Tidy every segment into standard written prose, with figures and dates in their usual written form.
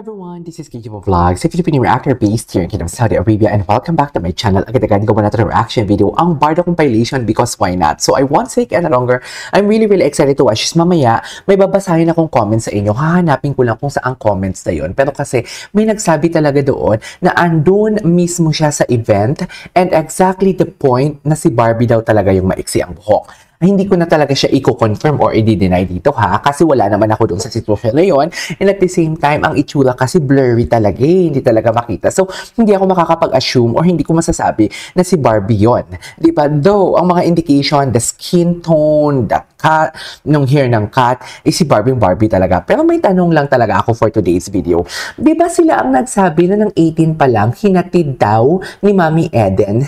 Everyone, this is KJ Vlogs, a Filipino reactor based here in Kingdom of Saudi Arabia, and welcome back to my channel. Agad-agad gawa natin ng reaction video, ang Barda compilation, because why not? So I won't take any longer. I'm really excited to watch this. Mamaya, may babasahin akong comments sa inyo. Hahanapin ko lang kung saan comments na yun. Pero kasi may nagsabi talaga doon na andun mismo siya sa event, and exactly the point na si Barbie daw talaga yung maiksi ang buhok. Hindi ko na talaga siya i-confirm or i-deny dito ha, kasi wala naman ako doon sa sitwasyon na yun, and at the same time, ang itsura kasi blurry talaga hindi talaga makita. So, hindi ako makakapag-assume or hindi ko masasabi na si Barbie yun. Di ba? Though, ang mga indication, the skin tone, the cut, nung hair ng cat, si Barbie talaga. Pero may tanong lang talaga ako for today's video. Di ba sila ang nagsabi na ng 18 pa lang, hinatid daw ni Mami Eden,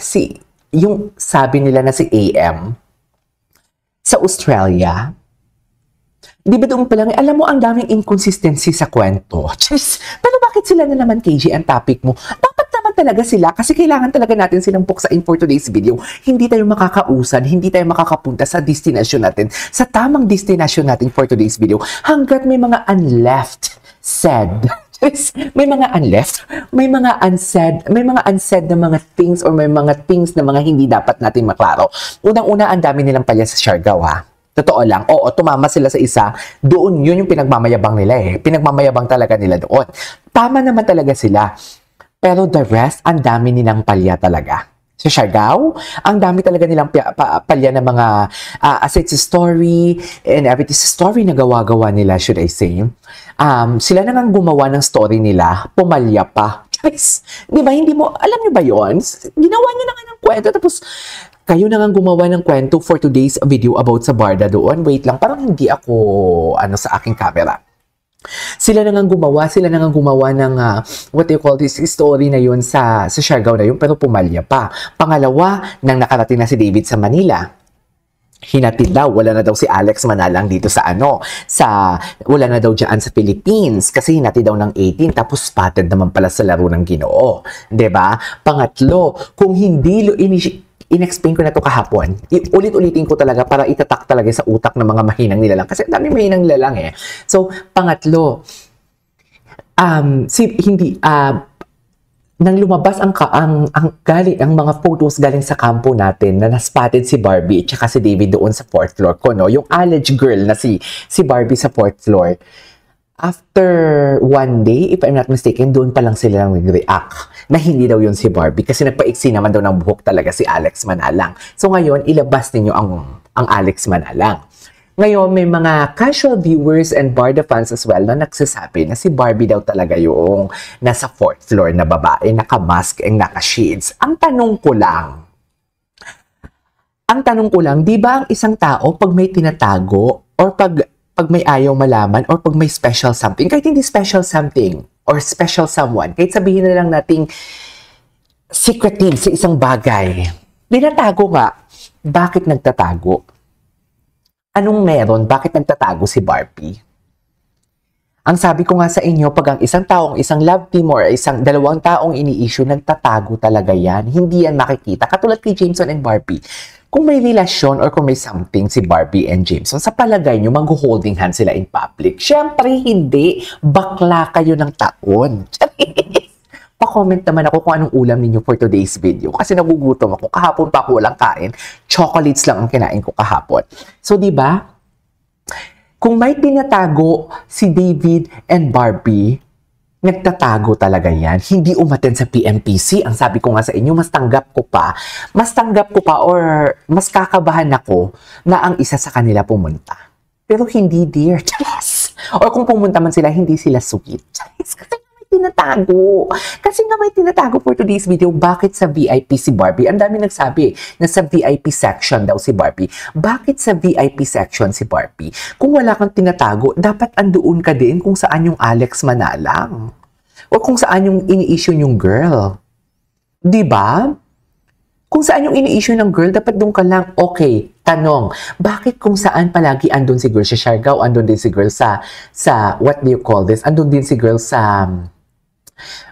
yung sabi nila na si AM, sa Australia? Di ba doon pa lang, alam mo, ang daming inconsistency sa kwento. Just, pero bakit sila na naman, KJ, ang topic mo? Dapat naman talaga sila, kasi kailangan talaga natin silang puksain for today's video. Hindi tayo makakausan, hindi tayo makakapunta sa destination natin, sa tamang destination natin for today's video, hanggat may mga unleft said. May mga unleft, may mga unsaid na mga things or may mga things na mga hindi dapat natin maklaro. Unang-una, ang dami nilang palya sa Siargao ha. Totoo lang. Oo, tumama sila sa isa. Doon, yun yung pinagmamayabang nila eh. Pinagmamayabang talaga nila doon. Tama naman talaga sila. Pero the rest, ang dami nilang palya talaga. Sa Siargao, ang dami talaga nilang palya ng mga aside sa story and everything. Sa story na gawa-gawa nila, should I say. Sila na nga gumawa ng story nila, pumalya pa. Guys, di ba, hindi mo, alam niyo ba yon? Ginawa niyo na nga ng kwento, tapos kayo na nga gumawa ng kwento for today's video about sa Barda doon. Wait lang, parang hindi ako, sa aking camera. Sila na nga gumawa ng what do you call this story na yun sa Siargao na yun, pero pumalya pa. Pangalawa, nang nakarating na si David sa Manila, hinatid daw, wala na daw si Alex Manalang dito wala na daw dyan sa Philippines, kasi hinatid daw ng 18, tapos spotted naman pala sa laro ng Ginoo. Diba? Pangatlo, kung hindi in-explain ko na to kahapon. Ulit-ulitin ko talaga para itatak talaga sa utak ng mga mahinang nilalang. Kasi dami mahinang nilalang eh. So, pangatlo, nang lumabas ang mga photos galing sa kampo natin na naspotted si Barbie at saka si David doon sa 4th floor ko, no? Yung alleged girl na si Barbie sa 4th floor. After one day, if I'm not mistaken, doon pa lang sila nang nag-react na hindi daw yun si Barbie kasi nagpaiksi naman daw ng buhok talaga si Alex Manalang. So ngayon, ilabas ninyo ang Alex Manalang. Ngayon, may mga casual viewers and Barda fans as well na nagsasabi na si Barbie daw talaga yung nasa 4th floor na babae, naka-mask and naka-shades. Ang tanong ko lang, di ba ang isang tao pag may tinatago or pag may ayaw malaman or pag may special something, kahit hindi special something or special someone, kahit sabihin na lang nating secretive sa isang bagay, binatago nga. Bakit nagtatago? Anong meron? Bakit nagtatago si Barbie? Ang sabi ko nga sa inyo, pag ang isang taong, isang love team or dalawang taong ini-issue, nagtatago talaga yan. Hindi yan makikita. Katulad kay Jameson and Barbie. Kung may relasyon or kung may something si Barbie and Jameson, sa palagay nyo, mag-holding hands sila in public. Siyempre, hindi. Bakla kayo ng taon. Pa-comment naman ako kung anong ulam ninyo for today's video. Kasi nagugutom ako. Kahapon pa ako walang kain. Chocolates lang ang kinain ko kahapon. So, di ba? Kung may pinatago si David and Barbie, nagtatago talaga yan. Hindi umattend sa PMPC. Ang sabi ko nga sa inyo, mas tanggap ko pa or mas kakabahan ako na ang isa sa kanila pumunta. Pero hindi dear. Yes. Or kung pumunta man sila, hindi sila sweet. Yes. Kasi nga may tinatago for today's video. Bakit sa VIP si Barbie? Ang dami nagsabi na sa VIP section daw si Barbie. Bakit sa VIP section si Barbie? Kung wala kang tinatago, dapat andoon ka din kung saan yung Alex Manalang. O kung saan yung ini-issue yung girl. Diba? Kung saan yung ini-issue ng girl, dapat doon ka lang. Okay, tanong, bakit kung saan palagi andun si girl sa Siargao, andun din si girl sa what do you call this? Andun din si girl sa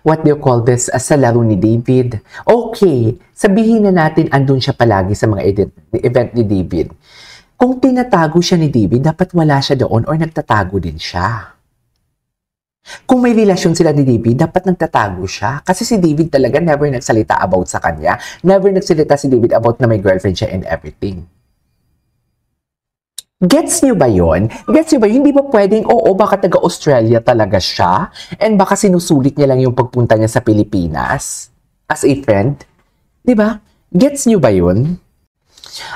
what do you call this, sa laro ni David. Okay, sabihin na natin andun siya palagi sa mga event ni David. Kung tinatago siya ni David, dapat wala siya doon or nagtatago din siya. Kung may relasyon sila ni David, dapat nagtatago siya. Kasi si David talaga never nagsalita about sa kanya. Never nagsalita si David about na may girlfriend siya and everything. Gets nyo ba yun? Gets nyo ba yun? Hindi ba pwedeng, oo, baka taga-Australia talaga siya? And baka sinusulit niya lang yung pagpunta niya sa Pilipinas as a friend? Diba? Gets nyo ba yun?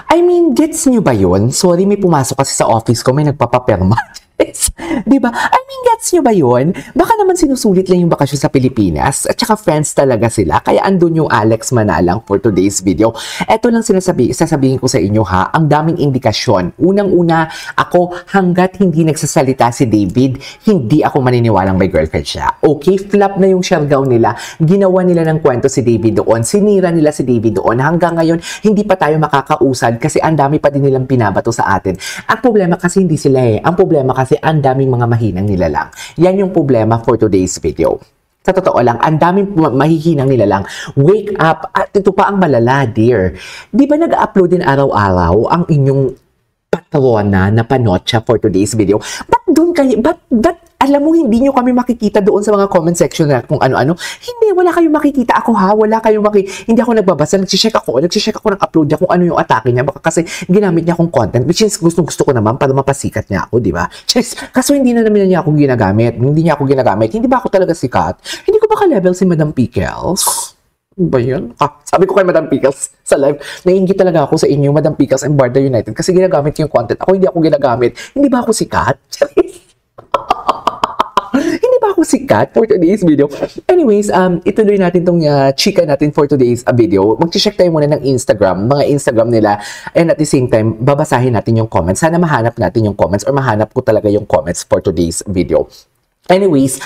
I mean, gets nyo ba yun? Sorry, may pumasok kasi sa office ko, may nagpapaperma. Diba? I mean, gets nyo ba yun? Baka naman sinusulit lang yung bakasyon sa Pilipinas at saka friends talaga sila. Kaya andun yung Alex Manalang for today's video. Eto lang sasabihin ko sa inyo ha, ang daming indikasyon. Unang-una, ako hanggat hindi nagsasalita si David, hindi ako maniniwalang may girlfriend siya. Okay, flop na yung Siargao nila. Ginawa nila ng kwento si David doon. Sinira nila si David doon. Hanggang ngayon, hindi pa tayo makakausad kasi ang dami pa din nilang pinabato sa atin. Ang problema kasi hindi sila eh. Ang problema kasi ang daming mga mahinang nilalang. Yan yung problema for today's video. Sa totoo lang, ang daming mahihinang nilalang. Wake up! At ito pa ang malala, dear. Di ba nag-upload din araw-araw ang inyong patrona na panocha for today's video? Ba't doon kayo? Ba't alam mo, hindi nyo kami makikita doon sa mga comment section na kung ano-ano. Hindi, wala kayong makikita ako ha. Wala kayong hindi ako nagbabasa. Nagsicheck ako ng upload niya kung ano yung atake niya. Baka kasi ginamit niya akong content, which is gusto ko naman para mapasikat niya ako, di ba? Kaso hindi na naman niya ako ginagamit. Hindi niya ako ginagamit. Hindi ba ako talaga sikat? Hindi ko ba ka-level si Madam Pickles? Ba yun? Sabi ko kay Madam Pickles sa live, naiingit talaga ako sa inyo, Madam Pickles and Barda United, kasi ginagamit yung content. Ako hindi ako ginagamit. Hindi ba ako sikat? Hindi ba ako sikat for today's video? Anyways, ituloy natin tong chika natin for today's video. Mag-check tayo muna ng Instagram, mga Instagram nila, and at the same time, babasahin natin yung comments. Sana mahanap natin yung comments or mahanap ko talaga yung comments for today's video. Anyways,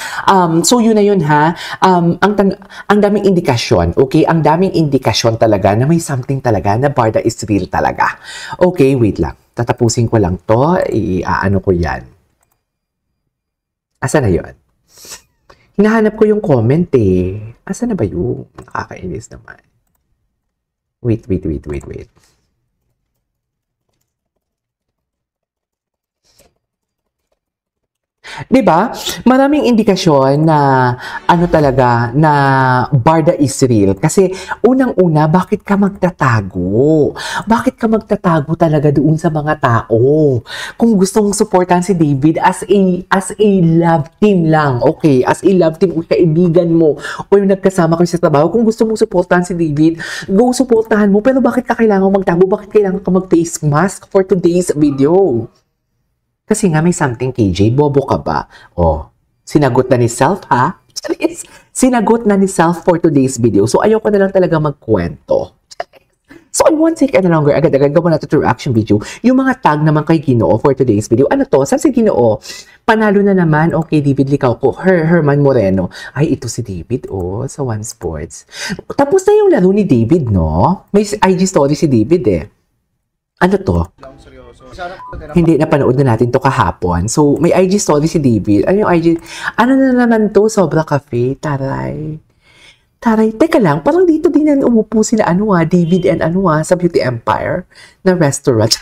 so yun na yun ha. Ang daming indikasyon, okay? Ang daming indikasyon talaga na may something talaga na Barda is real talaga. Okay, wait lang. Tatapusin ko lang to. Ano ko yan. Asa na yun? Hinahanap ko yung comment eh. Asa na ba yun? Nakakainis naman. Wait. Diba? Maraming indikasyon na ano talaga, na Barda is real. Kasi unang-una, bakit ka magtatago? Bakit ka magtatago talaga doon sa mga tao? Kung gusto mong supportan si David as a love team lang, okay? As a love team, o kaibigan mo, o yung nagkasama kayo sa trabaho, kung gusto mong supportan si David, go supportahan mo. Pero bakit ka kailangan magtago? Bakit kailangan ka mag-face mask for today's video? Kasi nga may something, KJ, bobo ka ba? Oh, sinagot na ni Self, ha? Sinagot na ni Self for today's video. So, ayoko na lang talaga magkwento. So, I won't take any longer. Agad-agad gawa natin to reaction video. Yung mga tag naman kay Ginoo for today's video. Ano to? Saan si Ginoo? Panalo na naman. Okay, David Licao ko. Herman Moreno. Ay, ito si David, oh, sa One Sports. Tapos na yung laro ni David, no? May IG story si David, eh. Ano to? Hindi, napanood na natin to kahapon. So, may IG story si David. Ano yung IG? Ano na naman to? Sobra Cafe. Taray. Teka lang, parang dito din na umupo sila David and sa Beauty Empire na restaurant.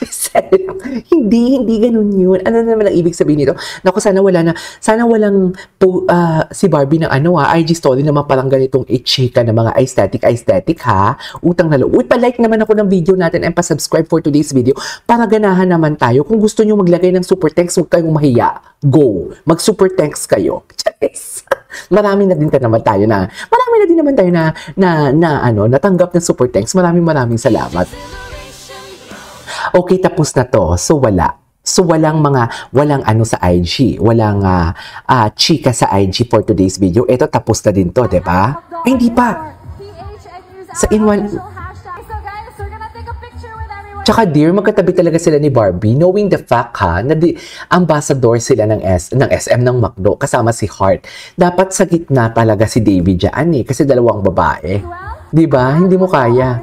Hindi ganun yun. Ano naman ang ibig sabihin nito? Naku, sana walang si Barbie ng IG story naman parang ganitong i-chika ng mga aesthetic ha. Utang na loob. Uy, pa-like naman ako ng video natin and pa-subscribe for today's video para ganahan naman tayo. Kung gusto nyo maglagay ng super thanks, huwag kayong mahiya. Go! Mag-super thanks kayo. Marami na din naman tayo na natanggap ng super thanks. Maraming salamat. Okay, tapos na to. So, wala. So, walang sa IG. Walang chika sa IG for today's video. Ito, tapos na din to, diba? Ay, hindi pa. Sa Tsaka dear, magkatabi talaga sila ni Barbie, knowing the fact na ambassador sila ng SM ng McDo, kasama si Hart. Dapat sa gitna talaga si David dyan kasi dalawang babae. Diba? Hindi mo kaya.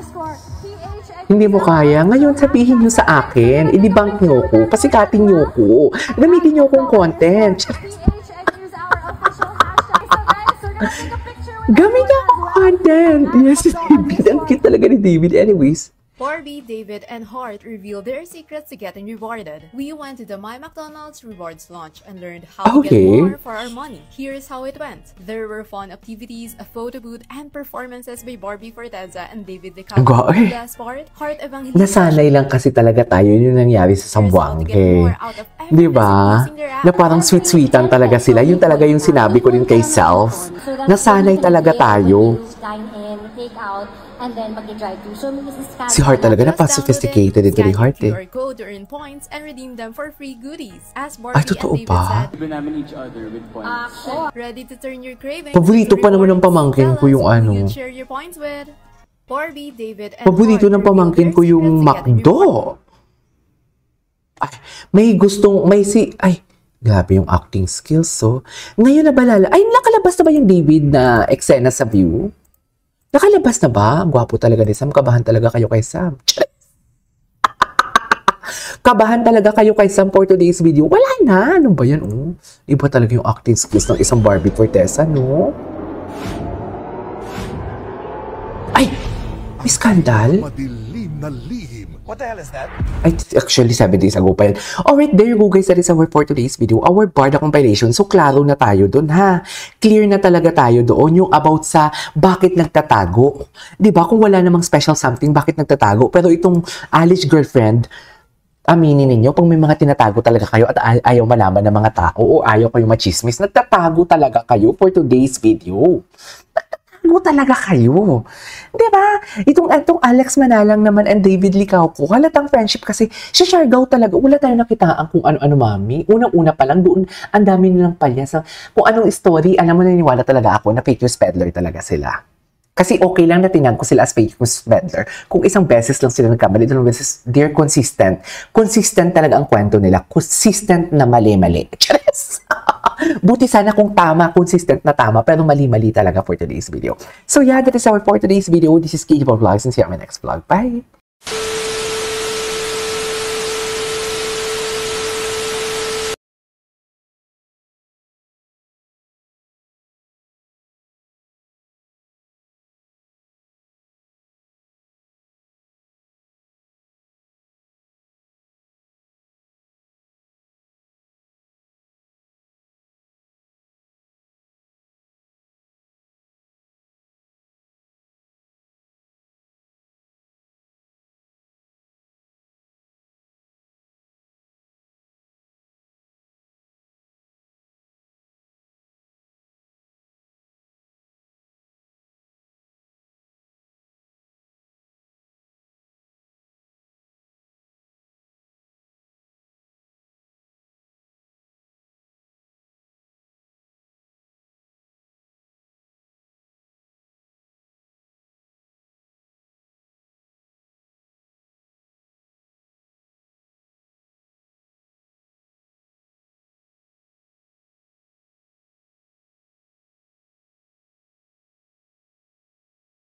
Hindi mo kaya. Ngayon, sabihin nyo sa akin, i-debunk nyo ko, pasikatin nyo ko, gamitin nyo kong content. Gamit ako content! Yes, David. Ang cute talaga ni David. Anyways. Barbie, David, and Hart revealed their secrets to getting rewarded. We went to the My McDonald's Rewards launch and learned how to get more for our money. Here's how it went. There were fun activities, a photo booth, and performances by Barbie Forteza and David Licao. The best part, Hart Evangelista. Nasanay lang kasi talaga tayo yun nangyari sa Sambuanghe. Diba? Na parang sweet-sweetan talaga sila. Yun talaga yung sinabi ko din kay Self. Nasanay talaga tayo. And then mag-drive through. So, si Hart talaga napaka-sophisticated ito ni Hart eh. QR code to earn points and redeem them for free goodies. As Barbie totoo and David pa? said, namin each other with points. ready to turn your cravings. Paborito pa naman ng pamangkin ko yung ano. Who you'd share your points with? Barbie, David, and Paborito Hart ng pamangkin ko revealed yung their secrets to getting rewarded. McDo. Ay, may gustong, may si, ay, grabe yung acting skills, so. Ngayon na ba ay, nakalabas na ba yung David na eksena sa View? Nakalabas na ba? Ang gwapo talaga ni Sam. Kabahan talaga kayo kay Sam. Kabahan talaga kayo kay Sam for today's video. Wala na. Ano ba yan? Oh? Iba talaga yung acting skills ng isang Barbie Forteza, no? Ay! May skandal? Madilim na lihim. What the hell is that? Ay, actually, 7 days ago pa yun. Alright, there you go guys. That is our for today's video. Our Barda compilation. So, klaro na tayo dun, ha? Clear na talaga tayo doon. Yung about sa bakit nagtatago. Diba? Kung wala namang special something, bakit nagtatago? Pero itong Alice girlfriend, aminin ninyo, kung may mga tinatago talaga kayo at ayaw malaman ng mga tao o ayaw kayo machismis, nagtatago talaga kayo for today's video. Nagtatago talaga kayo. Diba? Itong Alex Manalang naman and David Licao ko, halatang friendship kasi si Siargao talaga, wala tayo nakitaan kung ano-ano, mami. Unang-una pa lang, doon, ang dami nilang palya sa kung anong story, alam mo, naniniwala talaga ako na fake news peddler talaga sila. Kasi okay lang na tinag ko sila as fake news peddler. Kung isang beses lang sila nagkamali, dalawang beses, they're consistent. Consistent talaga ang kwento nila. Consistent na mali-mali. Charis! Buti sana kung tama, consistent na tama, pero mali-mali talaga for today's video. So yeah, that is our for today's video. This is KJ Vlogs and see you on my next vlog. Bye!